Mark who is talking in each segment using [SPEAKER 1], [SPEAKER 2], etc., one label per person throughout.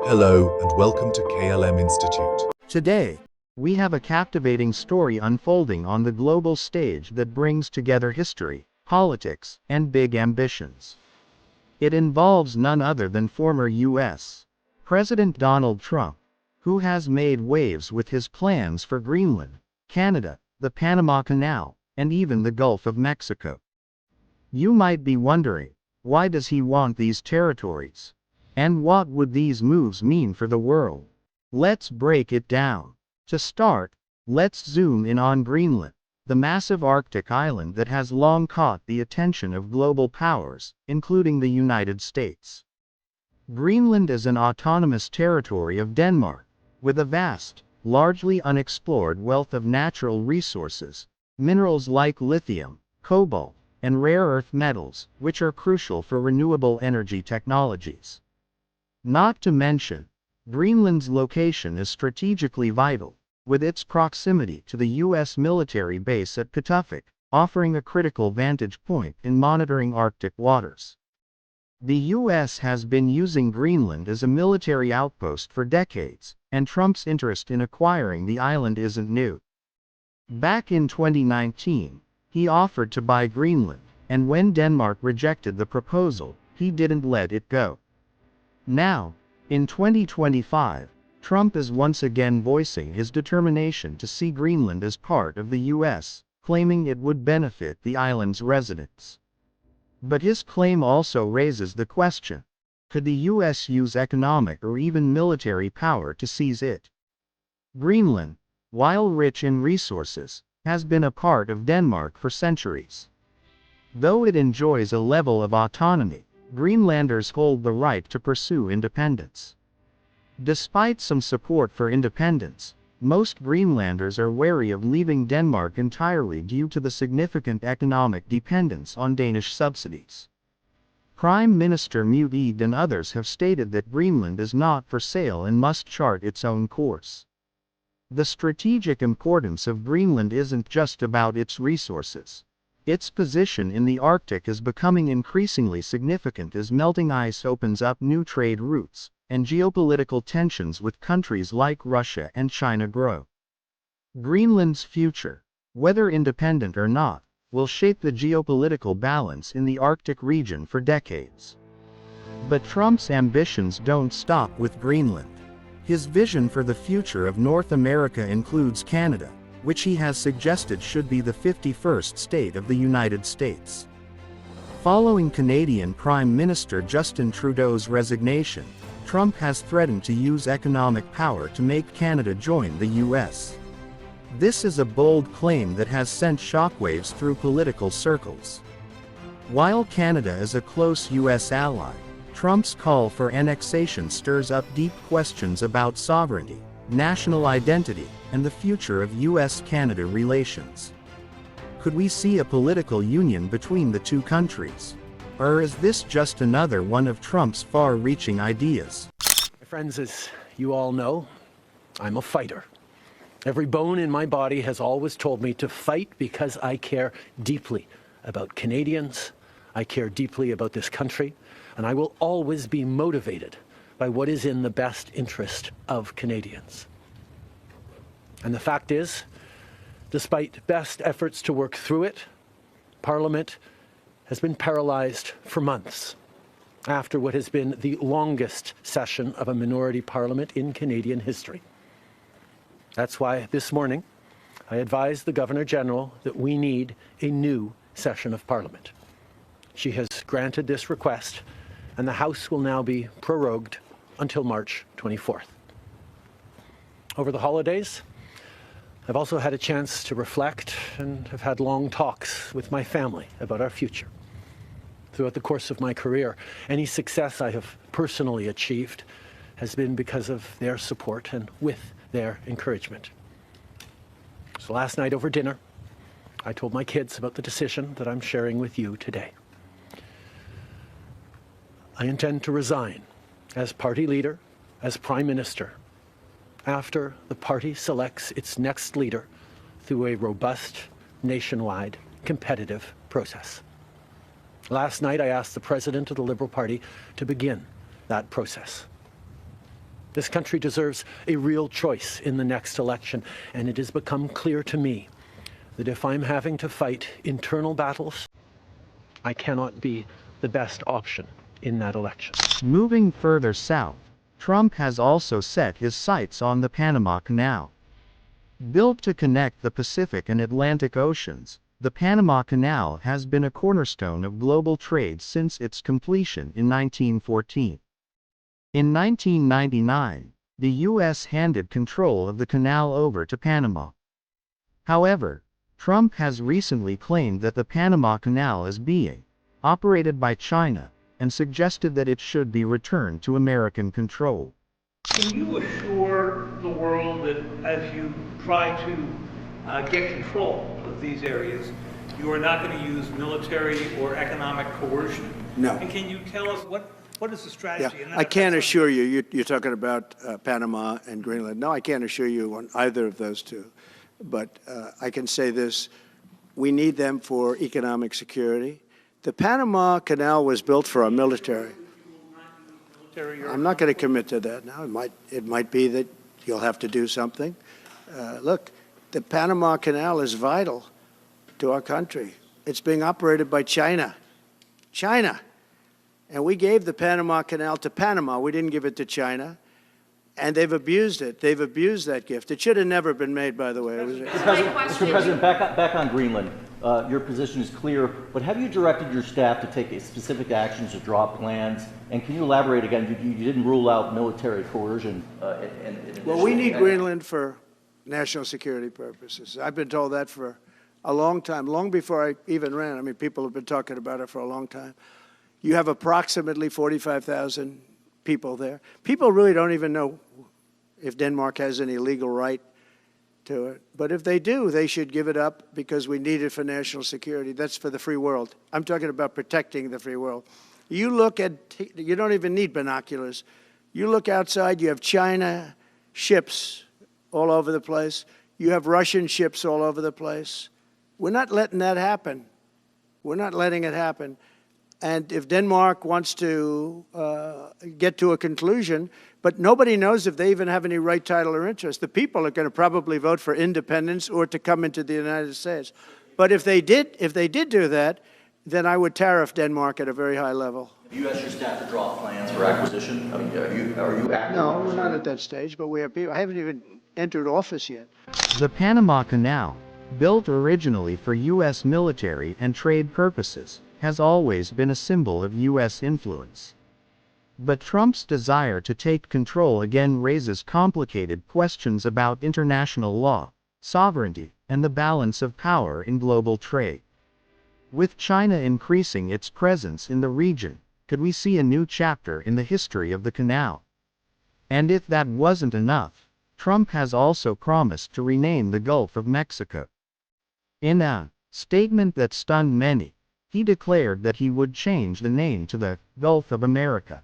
[SPEAKER 1] Hello and welcome to KLM Institute.
[SPEAKER 2] Today, we have a captivating story unfolding on the global stage that brings together history, politics, and big ambitions. It involves none other than former U.S. President Donald Trump, who has made waves with his plans for Greenland, Canada, the Panama Canal, and even the Gulf of Mexico. You might be wondering, why does he want these territories? And what would these moves mean for the world? Let's break it down. To start, let's zoom in on Greenland, the massive Arctic island that has long caught the attention of global powers, including the United States. Greenland is an autonomous territory of Denmark, with a vast, largely unexplored wealth of natural resources, minerals like lithium, cobalt, and rare earth metals, which are crucial for renewable energy technologies. Not to mention, Greenland's location is strategically vital, with its proximity to the U.S. military base at Pituffik, offering a critical vantage point in monitoring Arctic waters. The U.S. has been using Greenland as a military outpost for decades, and Trump's interest in acquiring the island isn't new. Back in 2019, he offered to buy Greenland, and when Denmark rejected the proposal, he didn't let it go. Now, in 2025, Trump is once again voicing his determination to see Greenland as part of the U.S., claiming it would benefit the island's residents. But his claim also raises the question, could the U.S. use economic or even military power to seize it? Greenland, while rich in resources, has been a part of Denmark for centuries. Though it enjoys a level of autonomy, Greenlanders hold the right to pursue independence. Despite some support for independence, most Greenlanders are wary of leaving Denmark entirely due to the significant economic dependence on Danish subsidies. Prime Minister Mette and others have stated that Greenland is not for sale and must chart its own course. The strategic importance of Greenland isn't just about its resources. Its position in the Arctic is becoming increasingly significant as melting ice opens up new trade routes, and geopolitical tensions with countries like Russia and China grow. Greenland's future, whether independent or not, will shape the geopolitical balance in the Arctic region for decades. But Trump's ambitions don't stop with Greenland. His vision for the future of North America includes Canada, which he has suggested should be the 51st state of the United States. Following Canadian Prime Minister Justin Trudeau's resignation, Trump has threatened to use economic power to make Canada join the U.S. This is a bold claim that has sent shockwaves through political circles. While Canada is a close U.S. ally, Trump's call for annexation stirs up deep questions about sovereignty, national identity, and the future of U.S.-Canada relations. Could we see a political union between the two countries? Or is this just another one of Trump's far-reaching ideas?
[SPEAKER 3] My friends, as you all know, I'm a fighter. Every bone in my body has always told me to fight because I care deeply about Canadians, I care deeply about this country, and I will always be motivated by what is in the best interest of Canadians. And the fact is, despite best efforts to work through it, Parliament has been paralyzed for months after what has been the longest session of a minority parliament in Canadian history. That's why this morning I advised the Governor-General that we need a new session of Parliament. She has granted this request, and the House will now be prorogued until March 24th. Over the holidays, I've also had a chance to reflect and have had long talks with my family about our future. Throughout the course of my career, any success I have personally achieved has been because of their support and with their encouragement. So last night over dinner, I told my kids about the decision that I'm sharing with you today. I intend to resign as party leader, as Prime Minister, after the party selects its next leader through a robust, nationwide, competitive process. Last night, I asked the President of the Liberal Party to begin that process. This country deserves a real choice in the next election, and it has become clear to me that if I'm having to fight internal battles, I cannot be the best option in that election.
[SPEAKER 2] Moving further south, Trump has also set his sights on the Panama Canal. Built to connect the Pacific and Atlantic Oceans, the Panama Canal has been a cornerstone of global trade since its completion in 1914. In 1999, the U.S. handed control of the canal over to Panama. However, Trump has recently claimed that the Panama Canal is being operated by China, and suggested that it should be returned to American control.
[SPEAKER 4] Can you assure the world that as you try to get control of these areas, you are not going to use military or economic coercion?
[SPEAKER 5] No.
[SPEAKER 4] And can you tell us what is the strategy?
[SPEAKER 5] Yeah, I can't assure you, you're talking about Panama and Greenland. No, I can't assure you on either of those two. But I can say this, we need them for economic security. The Panama Canal was built for our military. I'm not going to commit to that now. It might be that you'll have to do something. Look, the Panama Canal is vital to our country. It's being operated by China. China. And we gave the Panama Canal to Panama. We didn't give it to China. And they've abused it. They've abused that gift. It should have never been made, by the way.
[SPEAKER 6] Mr. President, back on Greenland. Your position is clear, but have you directed your staff to take specific actions to draw plans? And can you elaborate again? You didn't rule out military coercion.
[SPEAKER 5] Well, we need Greenland for national security purposes. I've been told that for a long time, long before I even ran. I mean, people have been talking about it for a long time. You have approximately 45,000 people there. People really don't even know if Denmark has any legal right to it. But if they do, they should give it up because we need it for national security. That's for the free world. I'm talking about protecting the free world. You look at, you don't even need binoculars. You look outside, you have China ships all over the place. You have Russian ships all over the place. We're not letting that happen. We're not letting it happen. And if Denmark wants to get to a conclusion, but nobody knows if they even have any right, title, or interest. The people are going to probably vote for independence or to come into the United States. But if they did do that, then I would tariff Denmark at a very high level.
[SPEAKER 6] Have you asked your staff to draw plans for acquisition? I mean, are you active?
[SPEAKER 5] No, we're not at that stage, but we have people. I haven't even entered office yet.
[SPEAKER 2] The Panama Canal, built originally for U.S. military and trade purposes, has always been a symbol of U.S. influence. But Trump's desire to take control again raises complicated questions about international law, sovereignty, and the balance of power in global trade. With China increasing its presence in the region, could we see a new chapter in the history of the canal? And if that wasn't enough, Trump has also promised to rename the Gulf of Mexico. In a statement that stunned many, he declared that he would change the name to the Gulf of America.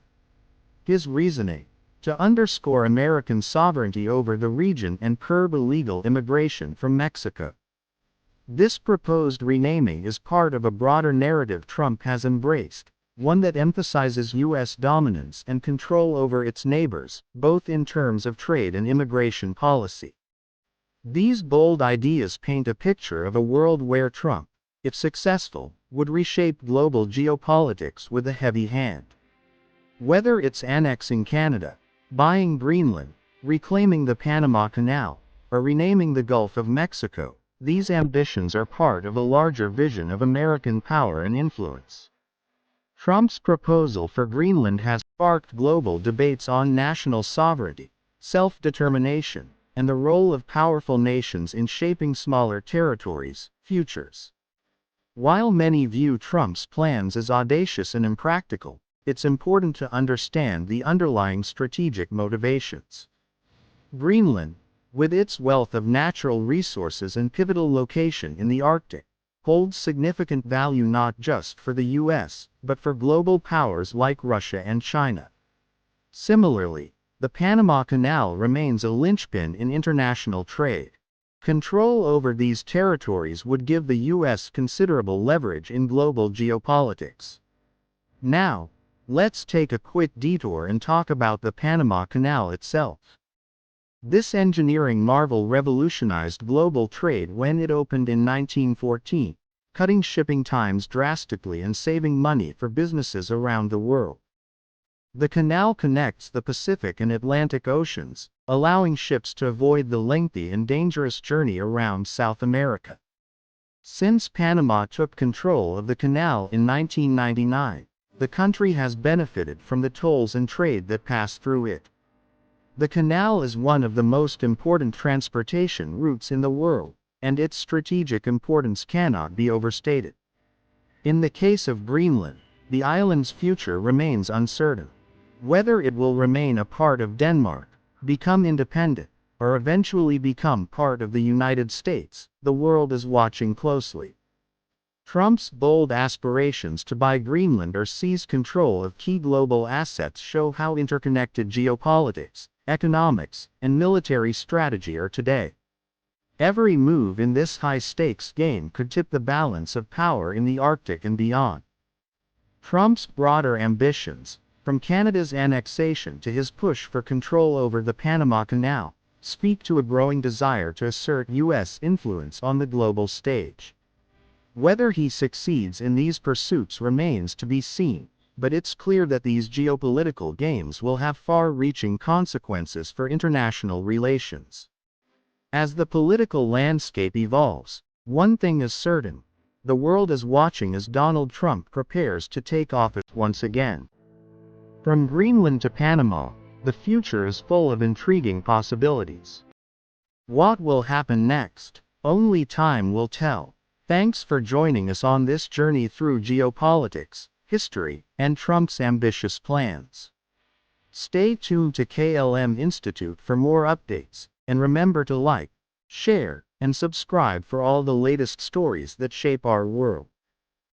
[SPEAKER 2] His reasoning: to underscore American sovereignty over the region and curb illegal immigration from Mexico. This proposed renaming is part of a broader narrative Trump has embraced, one that emphasizes U.S. dominance and control over its neighbors, both in terms of trade and immigration policy. These bold ideas paint a picture of a world where Trump, if successful, would reshape global geopolitics with a heavy hand. Whether it's annexing Canada, buying Greenland, reclaiming the Panama Canal, or renaming the Gulf of Mexico, these ambitions are part of a larger vision of American power and influence. Trump's proposal for Greenland has sparked global debates on national sovereignty, self-determination, and the role of powerful nations in shaping smaller territories' futures. While many view Trump's plans as audacious and impractical, it's important to understand the underlying strategic motivations. Greenland, with its wealth of natural resources and pivotal location in the Arctic, holds significant value not just for the U.S., but for global powers like Russia and China. Similarly, the Panama Canal remains a linchpin in international trade. Control over these territories would give the U.S. considerable leverage in global geopolitics. Now, Let's take a quick detour and talk about the Panama Canal itself. This engineering marvel revolutionized global trade when it opened in 1914, cutting shipping times drastically and saving money for businesses around the world. The canal connects the Pacific and Atlantic Oceans, allowing ships to avoid the lengthy and dangerous journey around South America. Since Panama took control of the canal in 1999, the country has benefited from the tolls and trade that pass through it. The canal is one of the most important transportation routes in the world, and its strategic importance cannot be overstated. In the case of Greenland, the island's future remains uncertain. Whether it will remain a part of Denmark, become independent, or eventually become part of the United States, the world is watching closely. Trump's bold aspirations to buy Greenland or seize control of key global assets show how interconnected geopolitics, economics, and military strategy are today. Every move in this high-stakes game could tip the balance of power in the Arctic and beyond. Trump's broader ambitions, from Canada's annexation to his push for control over the Panama Canal, speak to a growing desire to assert U.S. influence on the global stage. Whether he succeeds in these pursuits remains to be seen, but it's clear that these geopolitical games will have far-reaching consequences for international relations. As the political landscape evolves, one thing is certain: the world is watching as Donald Trump prepares to take office once again. From Greenland to Panama, the future is full of intriguing possibilities. What will happen next? Only time will tell. Thanks for joining us on this journey through geopolitics, history, and Trump's ambitious plans. Stay tuned to KLM Institute for more updates, and remember to like, share, and subscribe for all the latest stories that shape our world.